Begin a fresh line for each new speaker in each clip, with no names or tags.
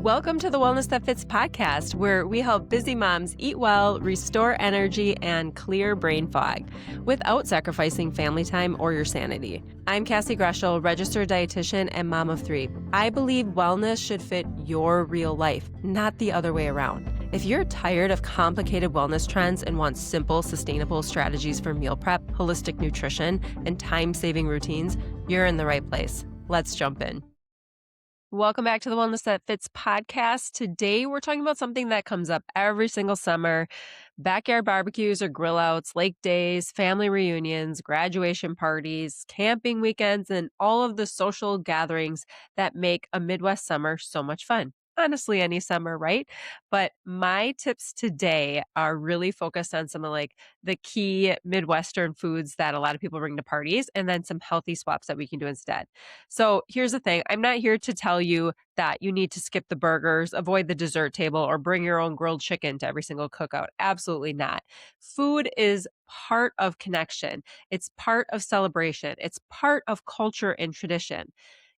Welcome to the Wellness That Fits podcast, where we help busy moms eat well, restore energy, and clear brain fog without sacrificing family time or your sanity. I'm Cassie Greschel, registered dietitian and mom of three. I believe wellness should fit your real life, not the other way around. If you're tired of complicated wellness trends and want simple, sustainable strategies for meal prep, holistic nutrition, and time-saving routines, you're in the right place. Let's jump in. Welcome back to the Wellness That Fits podcast. Today, we're talking about something that comes up every single summer: backyard barbecues or grill outs, lake days, family reunions, graduation parties, camping weekends, and all of the social gatherings that make a Midwest summer so much fun. Honestly, any summer, right? But my tips today are really focused on some of the key Midwestern foods that a lot of people bring to parties, and then some healthy swaps that we can do instead. So here's the thing. I'm not here to tell you that you need to skip the burgers, avoid the dessert table, or bring your own grilled chicken to every single cookout. Absolutely not. Food is part of connection. It's part of celebration. It's part of culture and tradition.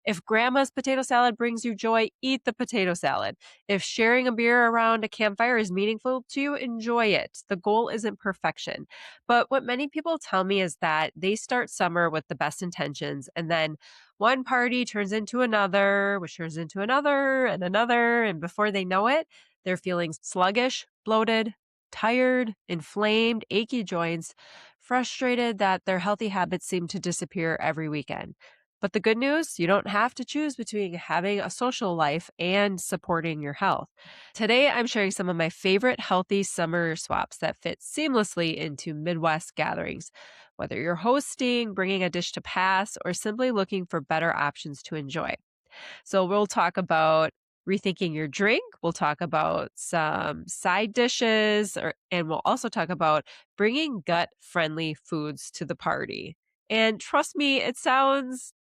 If grandma's potato salad brings you joy, eat the potato salad. If sharing a beer around a campfire is meaningful to you, enjoy it. The goal isn't perfection. But what many people tell me is that they start summer with the best intentions, and then one party turns into another, which turns into another and another. And before they know it, they're feeling sluggish, bloated, tired, inflamed, achy joints, frustrated that their healthy habits seem to disappear every weekend. But the good news, you don't have to choose between having a social life and supporting your health. Today, I'm sharing some of my favorite healthy summer swaps that fit seamlessly into Midwest gatherings. Whether you're hosting, bringing a dish to pass, or simply looking for better options to enjoy. So we'll talk about rethinking your drink. We'll talk about some side dishes, and we'll also talk about bringing gut-friendly foods to the party. And trust me, it sounds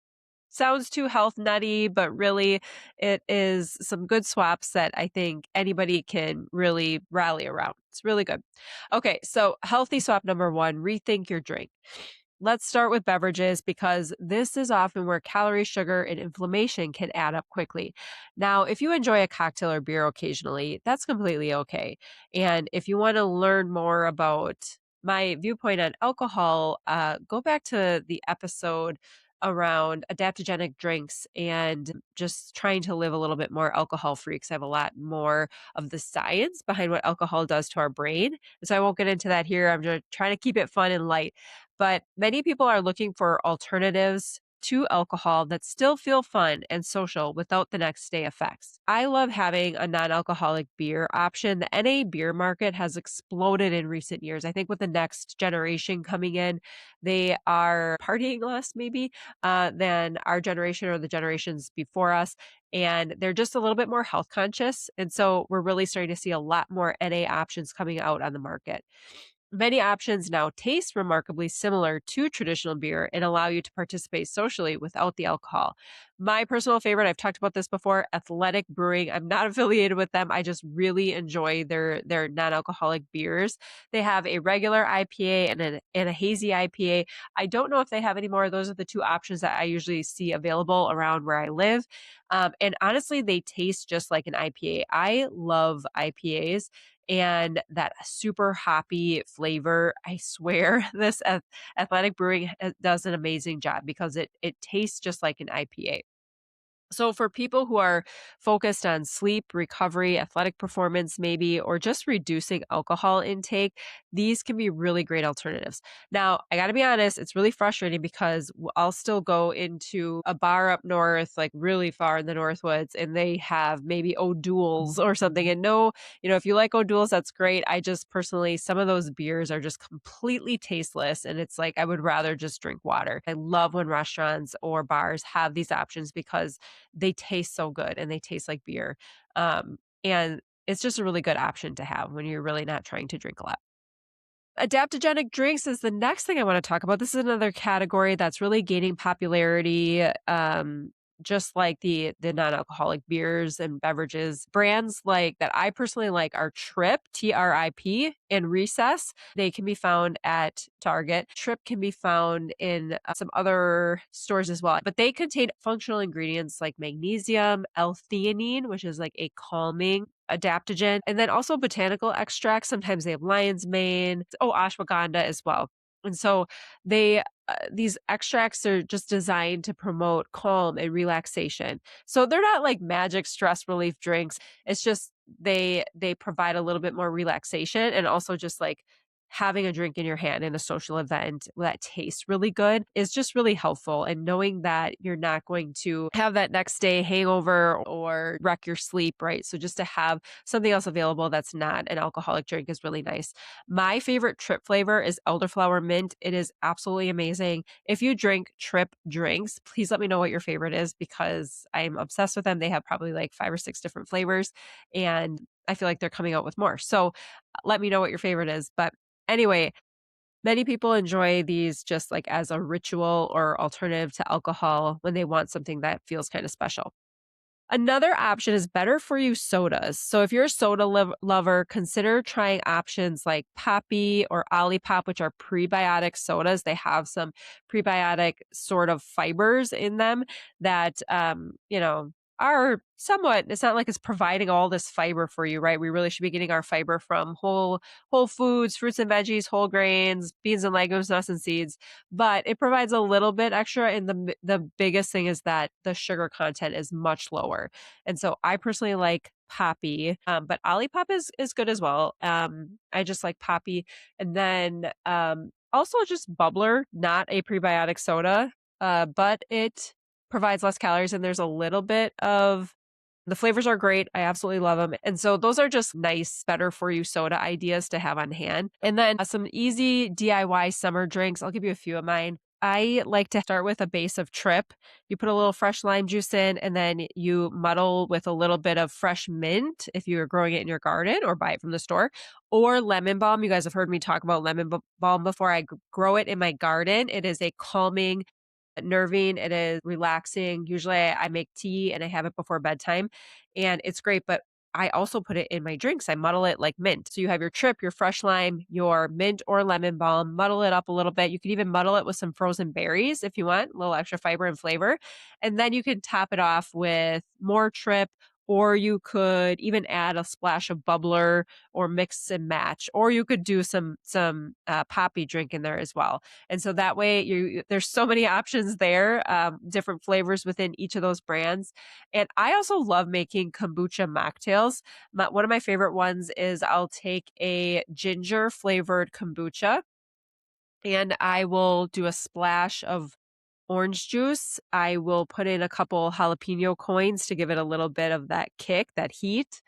too health nutty, but really it is some good swaps that I think anybody can really rally around. It's really good. Okay, so healthy swap number one, rethink your drink. Let's start with beverages, because this is often where calories, sugar, and inflammation can add up quickly. Now, if you enjoy a cocktail or beer occasionally, that's completely okay. And if you want to learn more about my viewpoint on alcohol, go back to the episode around adaptogenic drinks and just trying to live a little bit more alcohol free, because I have a lot more of the science behind what alcohol does to our brain. So I won't get into that here. I'm just trying to keep it fun and light. But many people are looking for alternatives to alcohol that still feel fun and social without the next day effects. I love having a non-alcoholic beer option. The NA beer market has exploded in recent years. I think with the next generation coming in, they are partying less maybe than our generation or the generations before us. And they're just a little bit more health conscious. And so we're really starting to see a lot more NA options coming out on the market. Many options now taste remarkably similar to traditional beer and allow you to participate socially without the alcohol. My personal favorite, I've talked about this before, Athletic Brewing. I'm not affiliated with them. I just really enjoy their non-alcoholic beers. They have a regular IPA and a hazy IPA. I don't know if they have any more. Those are the two options that I usually see available around where I live. And honestly, they taste just like an IPA. I love IPAs. And that super hoppy flavor, I swear, this Athletic Brewing does an amazing job, because it tastes just like an IPA. So for people who are focused on sleep, recovery, athletic performance maybe, or just reducing alcohol intake, these can be really great alternatives. Now, I got to be honest, it's really frustrating, because I'll still go into a bar up north, like really far in the Northwoods, and they have maybe O'Doul's or something. And no, if you like O'Doul's, that's great. I just personally, some of those beers are just completely tasteless. And it's like, I would rather just drink water. I love when restaurants or bars have these options, because they taste so good and they taste like beer. And it's just a really good option to have when you're really not trying to drink a lot. Adaptogenic drinks is the next thing I want to talk about. This is another category that's really gaining popularity. just like the non-alcoholic beers and beverages. Brands like that I personally like are Trip, TRIP, and Recess. They can be found at Target. Trip can be found in some other stores as well, but they contain functional ingredients like magnesium, L-theanine, which is like a calming adaptogen, and then also botanical extracts. Sometimes they have lion's mane, ashwagandha as well. And so these extracts are just designed to promote calm and relaxation. So they're not like magic stress relief drinks. It's just they provide a little bit more relaxation, and also just like having a drink in your hand in a social event that tastes really good is just really helpful. And knowing that you're not going to have that next day hangover or wreck your sleep, right? So just to have something else available that's not an alcoholic drink is really nice. My favorite Trip flavor is elderflower mint. It is absolutely amazing. If you drink Trip drinks, please let me know what your favorite is, because I'm obsessed with them. They have probably like 5 or 6 different flavors, and I feel like they're coming out with more. So let me know what your favorite is. But anyway, many people enjoy these just like as a ritual or alternative to alcohol when they want something that feels kind of special. Another option is better for you sodas. So if you're a soda lover, consider trying options like Poppy or Olipop, which are prebiotic sodas. They have some prebiotic sort of fibers in them that, are somewhat, it's not like it's providing all this fiber for you, right? We really should be getting our fiber from whole foods, fruits and veggies, whole grains, beans and legumes, nuts and seeds, but it provides a little bit extra. And the biggest thing is that the sugar content is much lower. And so I personally like Poppy, but Olipop is good as well. I just like Poppy. And then also just Bubbler, not a prebiotic soda, but it provides less calories, and there's a little bit of the flavors are great. I absolutely love them. And so those are just nice, better for you soda ideas to have on hand. And then some easy DIY summer drinks. I'll give you a few of mine. I like to start with a base of Trip. You put a little fresh lime juice in, and then you muddle with a little bit of fresh mint if you're growing it in your garden or buy it from the store, or lemon balm. You guys have heard me talk about lemon balm before. I grow it in my garden. It is a calming, nerving. It is relaxing. Usually I make tea and I have it before bedtime, and it's great. But I also put it in my drinks. I muddle it like mint. So you have your Trip, your fresh lime, your mint or lemon balm, muddle it up a little bit. You could even muddle it with some frozen berries if you want, a little extra fiber and flavor. And then you can top it off with more Trip, or you could even add a splash of bubbler or mix and match, or you could do some poppy drink in there as well. And so that way there's so many options there, different flavors within each of those brands. And I also love making kombucha mocktails. One of my favorite ones is I'll take a ginger flavored kombucha, and I will do a splash of orange juice. I will put in a couple jalapeno coins to give it a little bit of that kick, that heat,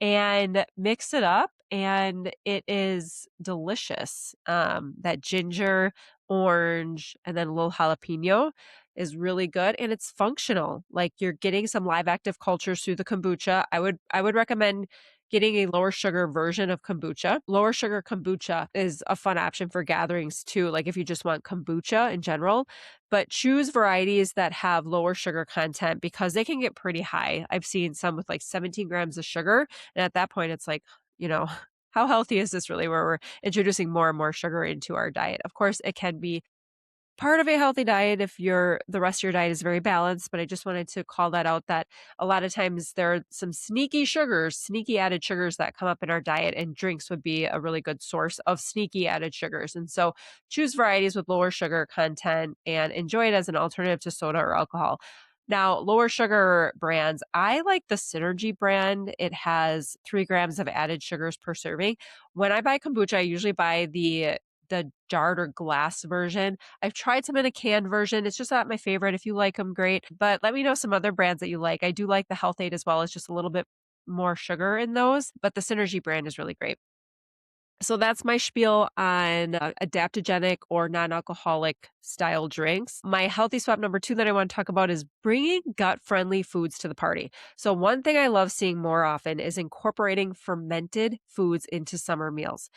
and mix it up. And it is delicious. That ginger, orange, and then a little jalapeno is really good, and it's functional. Like, you're getting some live active cultures through the kombucha. I would recommend getting a lower sugar version of kombucha. Lower sugar kombucha is a fun option for gatherings too, like if you just want kombucha in general, but choose varieties that have lower sugar content because they can get pretty high. I've seen some with like 17 grams of sugar. And at that point, it's like, you know, how healthy is this really, where we're introducing more and more sugar into our diet? Of course, it can be part of a healthy diet if the rest of your diet is very balanced. But I just wanted to call that out, that a lot of times there are some sneaky added sugars that come up in our diet, and drinks would be a really good source of sneaky added sugars. And so choose varieties with lower sugar content and enjoy it as an alternative to soda or alcohol. Now, lower sugar brands, I like the Synergy brand. It has 3 grams of added sugars per serving. When I buy kombucha, I usually buy the jarred or glass version. I've tried some in a canned version. It's just not my favorite. If you like them, great. But let me know some other brands that you like. I do like the Health Aid as well. It's just a little bit more sugar in those, but the Synergy brand is really great. So that's my spiel on adaptogenic or non-alcoholic style drinks. My healthy swap number 2 that I want to talk about is bringing gut-friendly foods to the party. So one thing I love seeing more often is incorporating fermented foods into summer meals.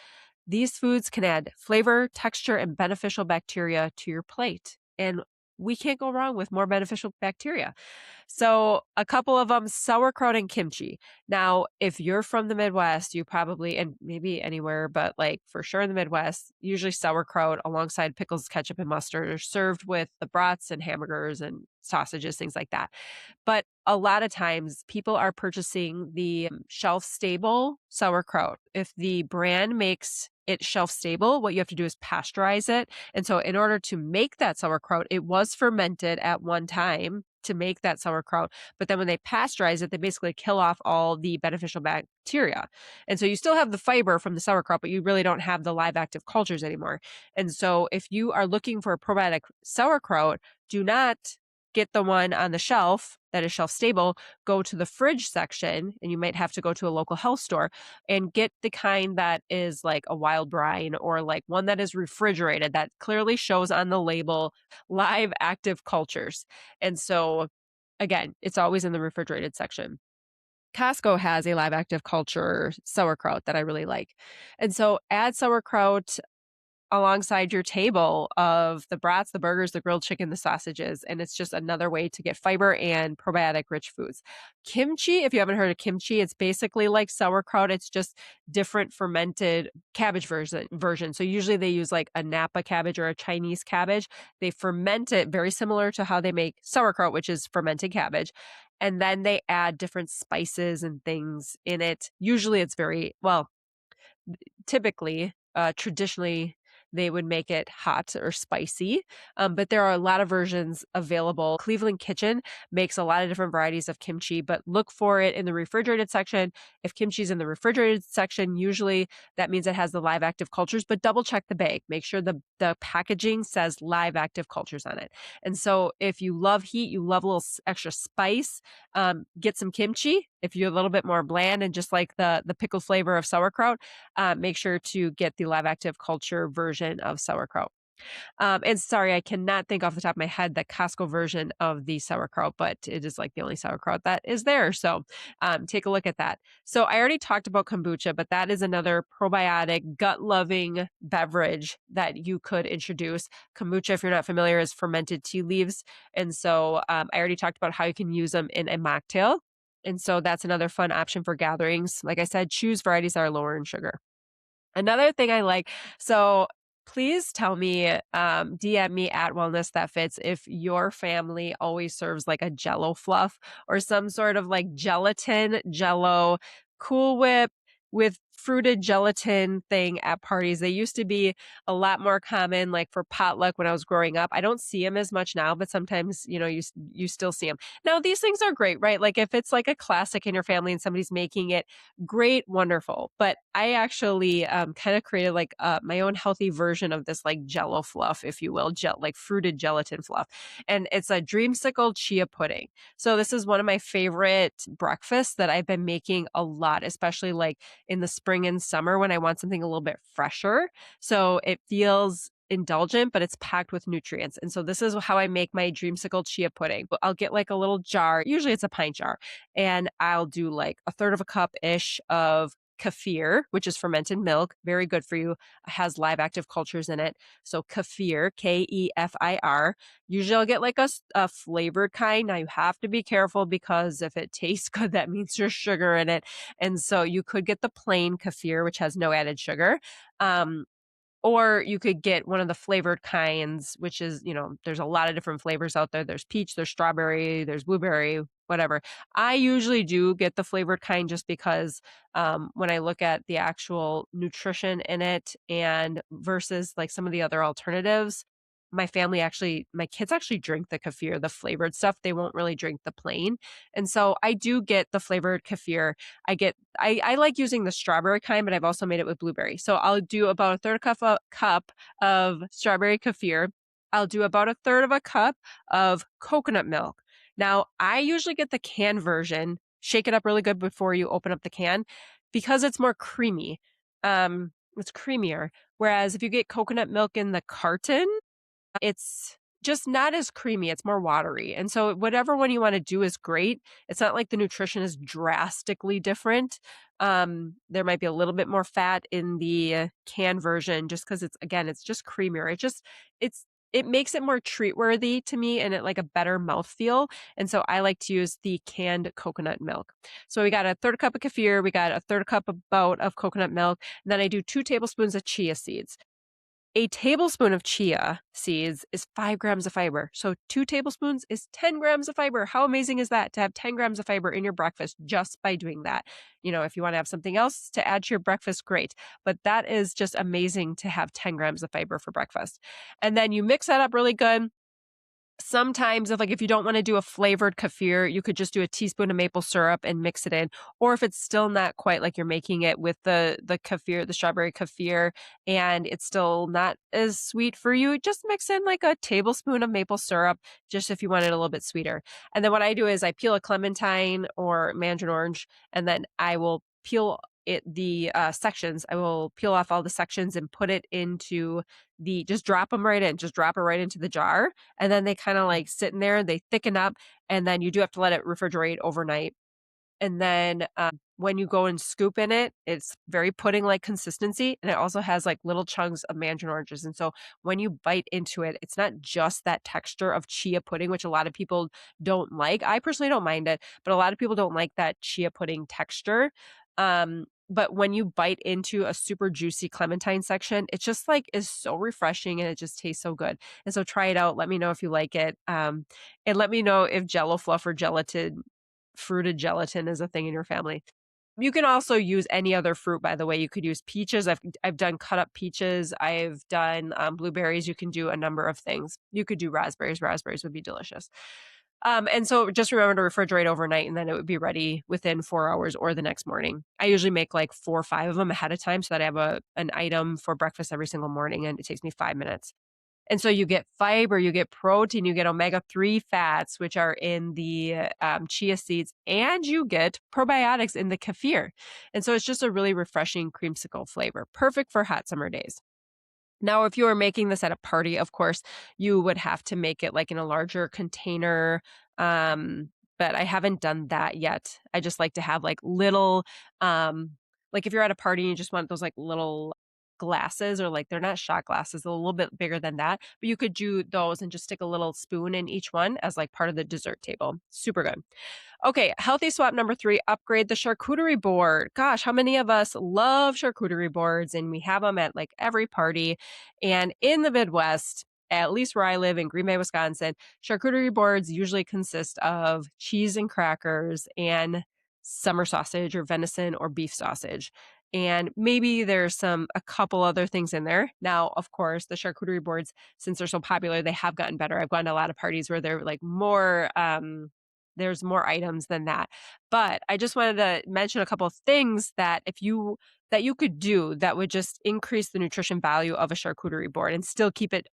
These foods can add flavor, texture, and beneficial bacteria to your plate. And we can't go wrong with more beneficial bacteria. So a couple of them, sauerkraut and kimchi. Now, if you're from the Midwest, you probably, and maybe anywhere, but like for sure in the Midwest, usually sauerkraut alongside pickles, ketchup, and mustard are served with the brats and hamburgers and sausages, things like that. But a lot of times people are purchasing the shelf stable sauerkraut. If the brand makes it shelf stable, what you have to do is pasteurize it. And so in order to make that sauerkraut, it was fermented at one time to make that sauerkraut. But then when they pasteurize it, they basically kill off all the beneficial bacteria. And so you still have the fiber from the sauerkraut, but you really don't have the live active cultures anymore. And so if you are looking for a probiotic sauerkraut, do not get the one on the shelf that is shelf stable. Go to the fridge section, and you might have to go to a local health store and get the kind that is like a wild brine or like one that is refrigerated that clearly shows on the label live active cultures. And so again, it's always in the refrigerated section. Costco has a live active culture sauerkraut that I really like. And so add sauerkraut alongside your table of the brats, the burgers, the grilled chicken, the sausages. And it's just another way to get fiber and probiotic rich foods. Kimchi, if you haven't heard of kimchi, it's basically like sauerkraut. It's just different fermented cabbage version. So usually they use like a Napa cabbage or a Chinese cabbage. They ferment it very similar to how they make sauerkraut, which is fermented cabbage. And then they add different spices and things in it. Usually it's very, well, typically, traditionally, they would make it hot or spicy, but there are a lot of versions available. Cleveland Kitchen makes a lot of different varieties of kimchi, but look for it in the refrigerated section. If kimchi's in the refrigerated section, usually that means it has the live active cultures, but double check the bag. Make sure the packaging says live active cultures on it. And so if you love heat, you love a little extra spice, get some kimchi. If you're a little bit more bland and just like the pickle flavor of sauerkraut, make sure to get the live active culture version of sauerkraut. And sorry, I cannot think off the top of my head the Costco version of the sauerkraut, but it is like the only sauerkraut that is there. So take a look at that. So I already talked about kombucha, but that is another probiotic, gut loving beverage that you could introduce. Kombucha, if you're not familiar, is fermented tea leaves. And so I already talked about how you can use them in a mocktail. And so that's another fun option for gatherings. Like I said, choose varieties that are lower in sugar. Another thing I like, so please tell me, DM me at Wellness That Fits if your family always serves like a Jello fluff or some sort of like gelatin, Jello, Cool Whip with fruited gelatin thing at parties. They used to be a lot more common, like for potluck when I was growing up. I don't see them as much now, but sometimes, you still see them. Now, these things are great, right? Like if it's like a classic in your family and somebody's making it, great, wonderful. But I actually kind of created like my own healthy version of this like Jello fluff, if you will, like fruited gelatin fluff. And it's a dreamsicle chia pudding. So this is one of my favorite breakfasts that I've been making a lot, especially like in the spring and summer when I want something a little bit fresher. So it feels indulgent, but it's packed with nutrients. And so this is how I make my dreamsicle chia pudding. I'll get like a little jar, usually it's a pint jar, and I'll do like a third of a cup-ish of kefir, which is fermented milk, very good for you, has live active cultures in it. So kefir, Kefir. Usually I'll get like a flavored kind. Now you have to be careful because if it tastes good, that means there's sugar in it. And so you could get the plain kefir, which has no added sugar. Or you could get one of the flavored kinds, which is, there's a lot of different flavors out there. There's peach, there's strawberry, there's blueberry, whatever. I usually do get the flavored kind just because when I look at the actual nutrition in it and versus like some of the other alternatives, my kids actually drink the kefir, the flavored stuff. They won't really drink the plain. And so I do get the flavored kefir. I like using the strawberry kind, but I've also made it with blueberry. So I'll do about a third cup of strawberry kefir. I'll do about a third of a cup of coconut milk. Now, I usually get the canned version, shake it up really good before you open up the can because it's more creamy. It's creamier. Whereas if you get coconut milk in the carton, it's just not as creamy. It's more watery. And so whatever one you want to do is great. It's not like the nutrition is drastically different. There might be a little bit more fat in the canned version just because it's just creamier. It's it makes it more treat worthy to me and it like a better mouthfeel. And so I like to use the canned coconut milk. So we got a third cup of kefir, we got a third cup about of coconut milk, and then I do 2 tablespoons of chia seeds. A tablespoon of chia seeds is 5 grams of fiber. So 2 tablespoons is 10 grams of fiber. How amazing is that to have 10 grams of fiber in your breakfast just by doing that? If you want to have something else to add to your breakfast, great. But that is just amazing to have 10 grams of fiber for breakfast. And then you mix that up really good. Sometimes if you don't want to do a flavored kefir, you could just do a teaspoon of maple syrup and mix it in. Or if it's still not quite like you're making it with the kefir, the strawberry kefir, and it's still not as sweet for you, just mix in like a tablespoon of maple syrup, just if you want it a little bit sweeter. And then what I do is I peel a clementine or mandarin orange, and then I will peel the sections. I will peel off all the sections and put it into just drop them right in, just drop it right into the jar. And then they kind of like sit in there and they thicken up. And then you do have to let it refrigerate overnight. And then when you go and scoop in it, it's very pudding-like consistency. And it also has like little chunks of mandarin oranges. And so when you bite into it, it's not just that texture of chia pudding, which a lot of people don't like. I personally don't mind it, but a lot of people don't like that chia pudding texture. But when you bite into a super juicy clementine section, it just like is so refreshing and it just tastes so good. And so try it out. Let me know if you like it. And let me know if Jello fluff or fruited gelatin is a thing in your family. You can also use any other fruit, by the way. You could use peaches. I've done cut up peaches. I've done blueberries. You can do a number of things. You could do raspberries. Raspberries would be delicious. And so just remember to refrigerate overnight and then it would be ready within 4 hours or the next morning. I usually make like 4 or 5 of them ahead of time so that I have an item for breakfast every single morning and it takes me 5 minutes. And so you get fiber, you get protein, you get omega-3 fats, which are in the chia seeds, and you get probiotics in the kefir. And so it's just a really refreshing creamsicle flavor, perfect for hot summer days. Now, if you are making this at a party, of course, you would have to make it like in a larger container. But I haven't done that yet. I just like to have like little, like if you're at a party and you just want those like little glasses or like they're not shot glasses, they're a little bit bigger than that. But you could do those and just stick a little spoon in each one as like part of the dessert table. Super good. Okay, healthy swap number 3, upgrade the charcuterie board. Gosh, how many of us love charcuterie boards and we have them at like every party? And in the Midwest, at least where I live in Green Bay, Wisconsin, charcuterie boards usually consist of cheese and crackers and summer sausage or venison or beef sausage. And maybe there's a couple other things in there. Now, of course, the charcuterie boards, since they're so popular, they have gotten better. I've gone to a lot of parties where they're like there's more items than that. But I just wanted to mention a couple of things that you could do that would just increase the nutrition value of a charcuterie board and still keep it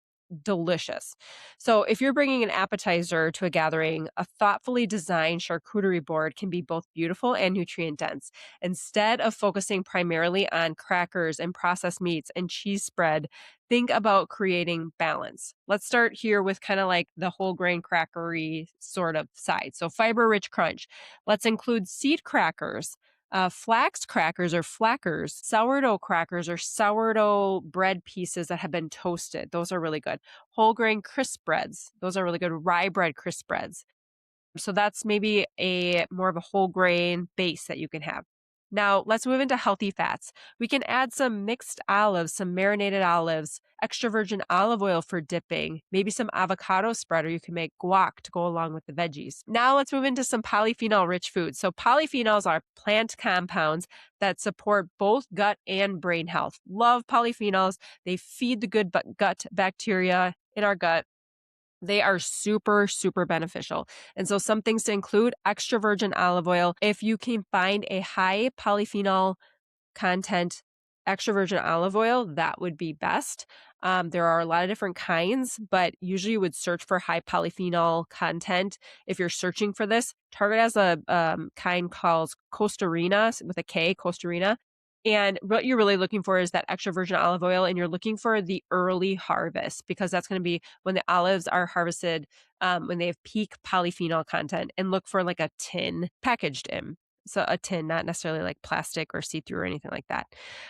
delicious. So if you're bringing an appetizer to a gathering, a thoughtfully designed charcuterie board can be both beautiful and nutrient dense. Instead of focusing primarily on crackers and processed meats and cheese spread, think about creating balance. Let's start here with kind of like the whole grain crackery sort of side. So fiber rich crunch. Let's include seed crackers, flax crackers or flackers, sourdough crackers or sourdough bread pieces that have been toasted. Those are really good. Whole grain crisp breads. Those are really good. Rye bread crisp breads. So that's maybe a more of a whole grain base that you can have. Now let's move into healthy fats. We can add some mixed olives, some marinated olives, extra virgin olive oil for dipping, maybe some avocado spread, or you can make guac to go along with the veggies. Now let's move into some polyphenol rich foods. So polyphenols are plant compounds that support both gut and brain health. Love polyphenols. They feed the good gut bacteria in our gut. They are super, super beneficial. And so some things to include: extra virgin olive oil. If you can find a high polyphenol content extra virgin olive oil, that would be best. There are a lot of different kinds, but usually you would search for high polyphenol content. If you're searching for this, Target has a kind called Costa Rica with a K, Costa Rica. And what you're really looking for is that extra virgin olive oil, and you're looking for the early harvest because that's going to be when the olives are harvested, when they have peak polyphenol content, and look for like a tin packaged in. So a tin, not necessarily like plastic or see-through or anything like that.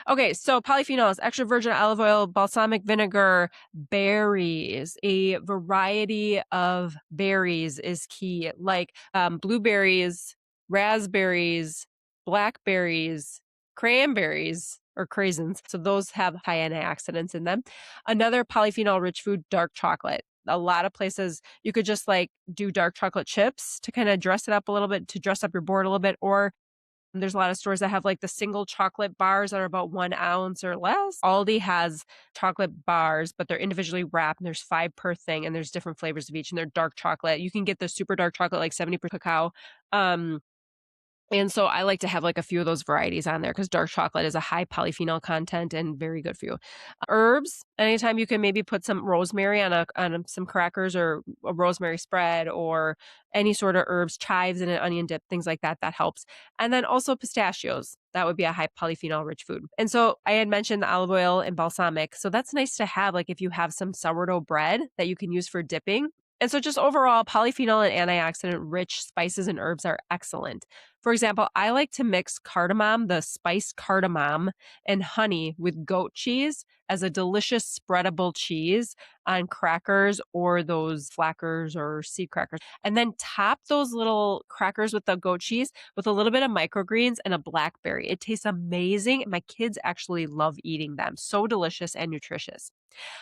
Okay, so polyphenols, extra virgin olive oil, balsamic vinegar, berries. A variety of berries is key, like blueberries, raspberries, blackberries, cranberries, or craisins. So those have high antioxidants in them. Another polyphenol rich food, dark chocolate. A lot of places you could just like do dark chocolate chips to kind of dress it up a little bit, to dress up your board a little bit. Or there's a lot of stores that have like the single chocolate bars that are about 1 ounce or less. Aldi has chocolate bars, but they're individually wrapped and there's 5 per thing and there's different flavors of each and they're dark chocolate. You can get the super dark chocolate, like 70% cacao. And so I like to have like a few of those varieties on there because dark chocolate is a high polyphenol content and very good for you. Herbs, anytime you can maybe put some rosemary on some crackers or a rosemary spread or any sort of herbs, chives in an onion dip, things like that, that helps. And then also pistachios. That would be a high polyphenol rich food. And so I had mentioned the olive oil and balsamic. So that's nice to have, like if you have some sourdough bread that you can use for dipping. And so just overall, polyphenol and antioxidant rich spices and herbs are excellent. For example, I like to mix cardamom, the spiced cardamom, and honey with goat cheese as a delicious spreadable cheese on crackers or those flackers or seed crackers. And then top those little crackers with the goat cheese with a little bit of microgreens and a blackberry. It tastes amazing. My kids actually love eating them. So delicious and nutritious.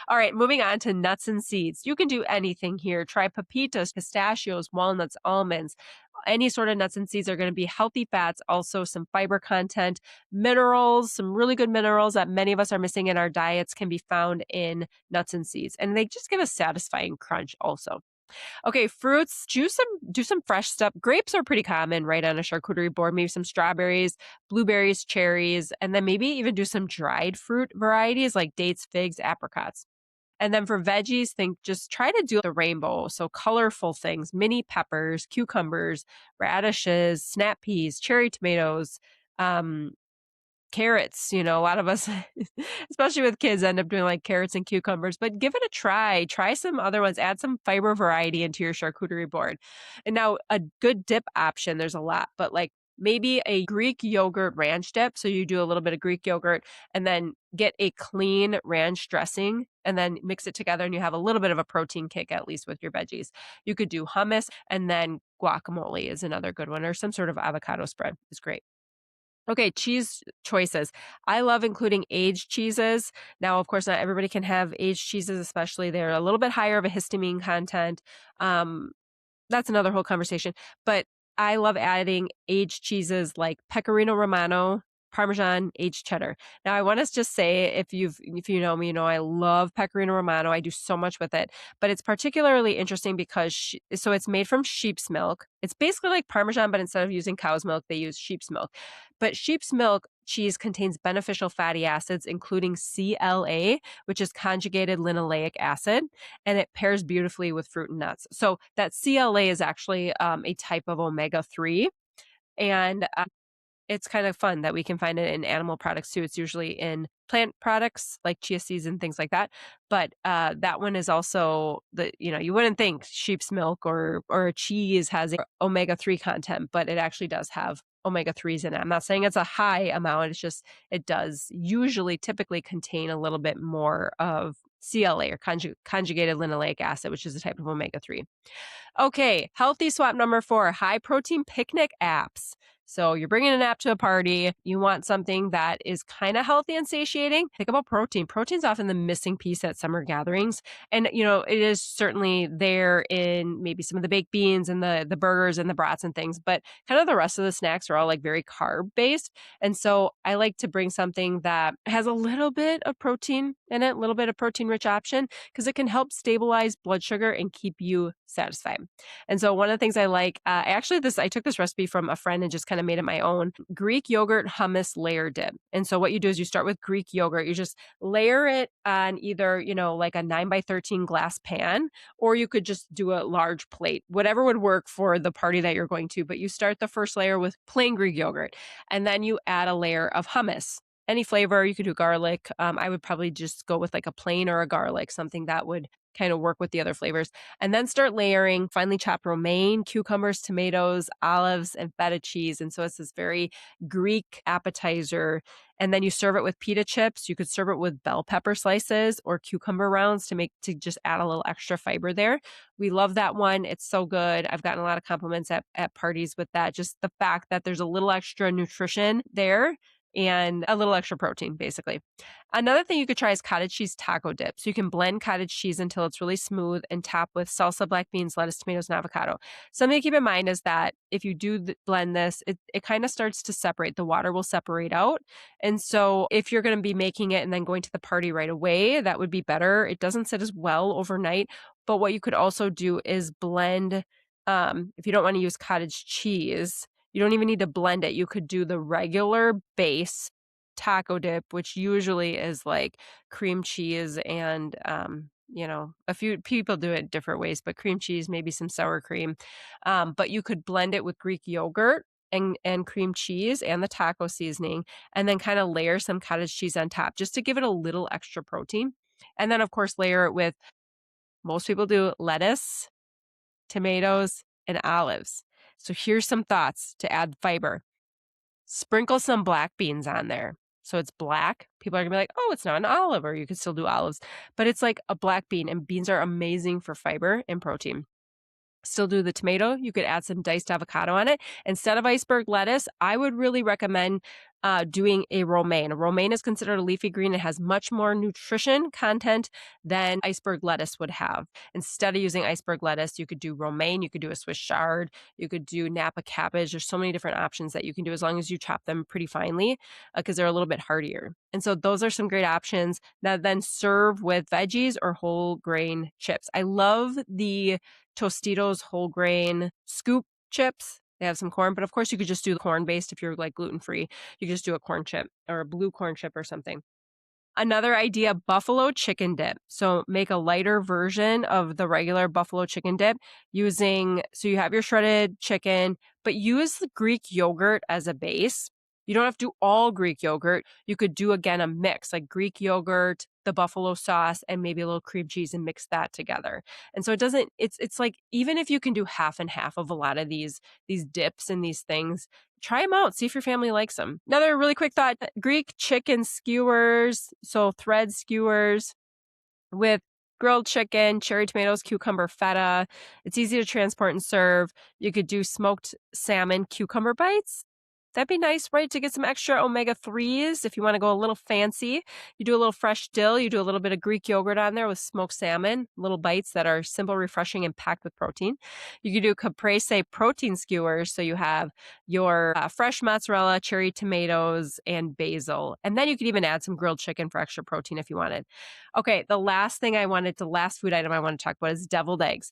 All right, moving on to nuts and seeds. You can do anything here. Try pepitas, pistachios, walnuts, almonds. Any sort of nuts and seeds are going to be healthy fats, also some fiber content, minerals, some really good minerals that many of us are missing in our diets can be found in nuts and seeds. And they just give a satisfying crunch also. Okay, fruits, do some fresh stuff. Grapes are pretty common right on a charcuterie board, maybe some strawberries, blueberries, cherries, and then maybe even do some dried fruit varieties like dates, figs, apricots. And then for veggies, just try to do the rainbow. So colorful things, mini peppers, cucumbers, radishes, snap peas, cherry tomatoes, um, carrots. A lot of us, especially with kids, end up doing like carrots and cucumbers, but give it a try. Try some other ones. Add some fiber variety into your charcuterie board. And now a good dip option, there's a lot, but like maybe a Greek yogurt ranch dip. So you do a little bit of Greek yogurt and then get a clean ranch dressing and then mix it together and you have a little bit of a protein kick, at least with your veggies. You could do hummus and then guacamole is another good one, or some sort of avocado spread is great. Okay, cheese choices. I love including aged cheeses. Now, of course, not everybody can have aged cheeses, especially they're a little bit higher of a histamine content. Um, that's another whole conversation. But I love adding aged cheeses like Pecorino Romano, Parmesan, aged cheddar. Now, I want to just say, if you know me, you know I love Pecorino Romano. I do so much with it, but it's particularly interesting because so it's made from sheep's milk. It's basically like Parmesan, but instead of using cow's milk, they use sheep's milk. But sheep's milk cheese contains beneficial fatty acids, including CLA, which is conjugated linoleic acid, and it pairs beautifully with fruit and nuts. So that CLA is actually a type of omega-3. And it's kind of fun that we can find it in animal products too. It's usually in plant products like chia seeds and things like that. But that one is also you wouldn't think sheep's milk or a cheese has omega-3 content, but it actually does have omega-3s in it. I'm not saying it's a high amount. It's just, it does usually typically contain a little bit more of CLA or conjugated linoleic acid, which is a type of omega-3. Okay, healthy swap number 4, high protein picnic apps. So you're bringing an app to a party. You want something that is kind of healthy and satiating. Think about protein. Protein's often the missing piece at summer gatherings. And, it is certainly there in maybe some of the baked beans and the burgers and the brats and things, but kind of the rest of the snacks are all like very carb based. And so I like to bring something that has a little bit of protein in it, a little bit of protein rich option, because it can help stabilize blood sugar and keep you satisfied. And so one of the things I like, I took this recipe from a friend and just kind of made it my own, Greek yogurt hummus layer dip. And so what you do is you start with Greek yogurt, you just layer it on either, like a 9x13 glass pan, or you could just do a large plate, whatever would work for the party that you're going to. But you start the first layer with plain Greek yogurt, and then you add a layer of hummus. Any flavor, you could do garlic. I would probably just go with like a plain or a garlic, something that would kind of work with the other flavors. And then start layering finely chopped romaine, cucumbers, tomatoes, olives, and feta cheese. And so it's this very Greek appetizer. And then you serve it with pita chips. You could serve it with bell pepper slices or cucumber rounds to just add a little extra fiber there. We love that one. It's so good. I've gotten a lot of compliments at parties with that. Just the fact that there's a little extra nutrition there and a little extra protein, basically. Another thing you could try is cottage cheese taco dip. So you can blend cottage cheese until it's really smooth and top with salsa, black beans, lettuce, tomatoes, and avocado. Something to keep in mind is that if you do blend this, it kind of starts to separate. The water will separate out. And so if you're going to be making it and then going to the party right away, that would be better. It doesn't sit as well overnight. But what you could also do is blend, if you don't want to use cottage cheese, you don't even need to blend it. You could do the regular base taco dip, which usually is like cream cheese and, a few people do it different ways, but cream cheese, maybe some sour cream. But you could blend it with Greek yogurt and cream cheese and the taco seasoning, and then kind of layer some cottage cheese on top just to give it a little extra protein. And then, of course, layer it with, most people do lettuce, tomatoes, and olives. So here's some thoughts to add fiber. Sprinkle some black beans on there. So it's black. People are going to be like, oh, it's not an olive, or you could still do olives. But it's like a black bean, and beans are amazing for fiber and protein. Still do the tomato. You could add some diced avocado on it. Instead of iceberg lettuce, I would really recommend doing a romaine. A romaine is considered a leafy green. It has much more nutrition content than iceberg lettuce would have. Instead of using iceberg lettuce, you could do romaine. You could do a Swiss chard. You could do Napa cabbage. There's so many different options that you can do as long as you chop them pretty finely because they're a little bit hardier. And so those are some great options. Now then serve with veggies or whole grain chips. I love the Tostitos whole grain scoop chips. They have some corn, but of course you could just do the corn based if you're like gluten free. You could just do a corn chip or a blue corn chip or something. Another idea, buffalo chicken dip. So make a lighter version of the regular buffalo chicken dip so you have your shredded chicken, but use the Greek yogurt as a base. You don't have to do all Greek yogurt. You could do, again, a mix like Greek yogurt, the buffalo sauce, and maybe a little cream cheese and mix that together. And so it's like, even if you can do half and half of a lot of these dips and these things, try them out. See if your family likes them. Another really quick thought, Greek chicken skewers. So thread skewers with grilled chicken, cherry tomatoes, cucumber, feta. It's easy to transport and serve. You could do smoked salmon cucumber bites. That'd be nice, right? To get some extra omega-3s if you want to go a little fancy. You do a little fresh dill. You do a little bit of Greek yogurt on there with smoked salmon, little bites that are simple, refreshing, and packed with protein. You could do caprese protein skewers. So you have your fresh mozzarella, cherry tomatoes, and basil. And then you could even add some grilled chicken for extra protein if you wanted. Okay, the last food item I want to talk about is deviled eggs.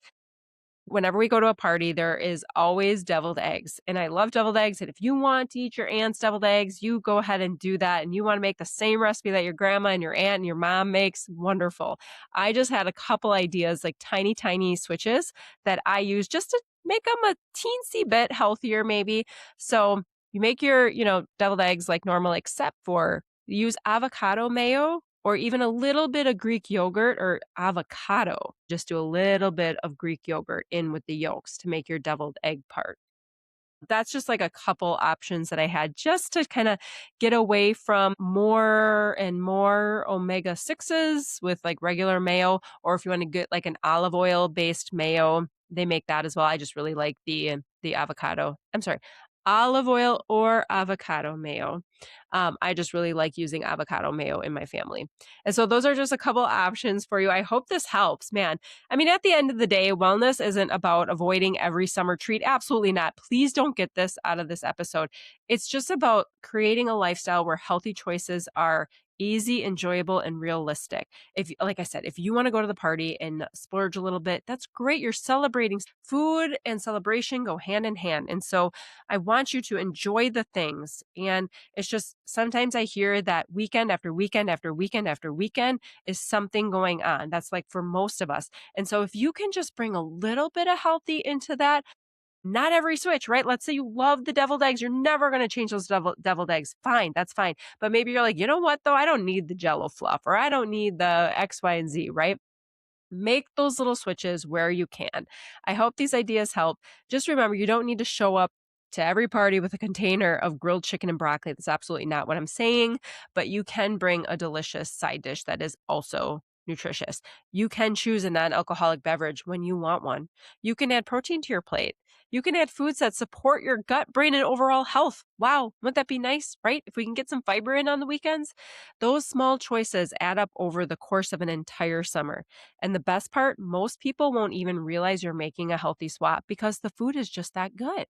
Whenever we go to a party, there is always deviled eggs. And I love deviled eggs. And if you want to eat your aunt's deviled eggs, you go ahead and do that. And you want to make the same recipe that your grandma and your aunt and your mom makes, wonderful. I just had a couple ideas, like tiny, tiny switches that I use just to make them a teensy bit healthier, maybe. So you make your, deviled eggs like normal, except for use avocado mayo, or even a little bit of Greek yogurt or avocado. Just do a little bit of Greek yogurt in with the yolks to make your deviled egg part. That's just like a couple options that I had just to kind of get away from more and more omega-6s with like regular mayo, or if you want to get like an olive oil based mayo, they make that as well. I just really like the avocado. I'm sorry, olive oil or avocado mayo. I just really like using avocado mayo in my family. And so those are just a couple options for you. I hope this helps, man. I mean, at the end of the day, wellness isn't about avoiding every summer treat. Absolutely not. Please don't get this out of this episode. It's just about creating a lifestyle where healthy choices are easy, enjoyable, and realistic. Like I said, if you want to go to the party and splurge a little bit, that's great. You're celebrating. Food and celebration go hand in hand. And so I want you to enjoy the things. And it's just, sometimes I hear that weekend after weekend after weekend after weekend is something going on. That's like for most of us. And so if you can just bring a little bit of healthy into that, not every switch, right? Let's say you love the deviled eggs. You're never going to change those deviled eggs. Fine. That's fine. But maybe you're like, you know what though? I don't need the Jello fluff, or I don't need the X, Y, and Z, right? Make those little switches where you can. I hope these ideas help. Just remember, you don't need to show up to every party with a container of grilled chicken and broccoli. That's absolutely not what I'm saying, but you can bring a delicious side dish that is also nutritious. You can choose a non-alcoholic beverage when you want one. You can add protein to your plate. You can add foods that support your gut, brain, and overall health. Wow, wouldn't that be nice, right? If we can get some fiber in on the weekends, those small choices add up over the course of an entire summer. And the best part, most people won't even realize you're making a healthy swap because the food is just that good.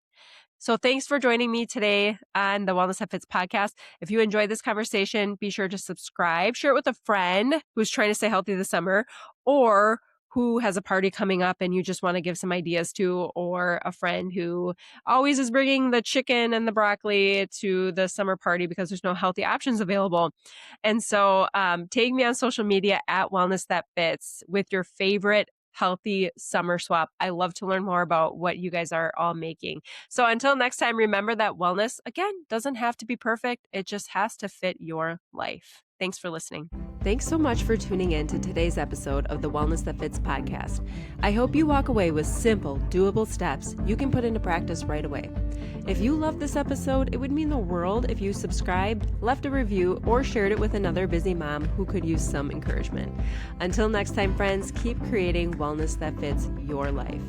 So thanks for joining me today on the Wellness That Fits podcast. If you enjoyed this conversation, be sure to subscribe, share it with a friend who's trying to stay healthy this summer, or who has a party coming up and you just want to give some ideas to, or a friend who always is bringing the chicken and the broccoli to the summer party because there's no healthy options available. And so take me on social media at Wellness That Fits with your favorite healthy summer swap. I love to learn more about what you guys are all making. So until next time, remember that wellness, again, doesn't have to be perfect. It just has to fit your life. Thanks for listening. Thanks so much for tuning in to today's episode of the Wellness That Fits podcast. I hope you walk away with simple, doable steps you can put into practice right away. If you loved this episode, it would mean the world if you subscribed, left a review, or shared it with another busy mom who could use some encouragement. Until next time, friends, keep creating wellness that fits your life.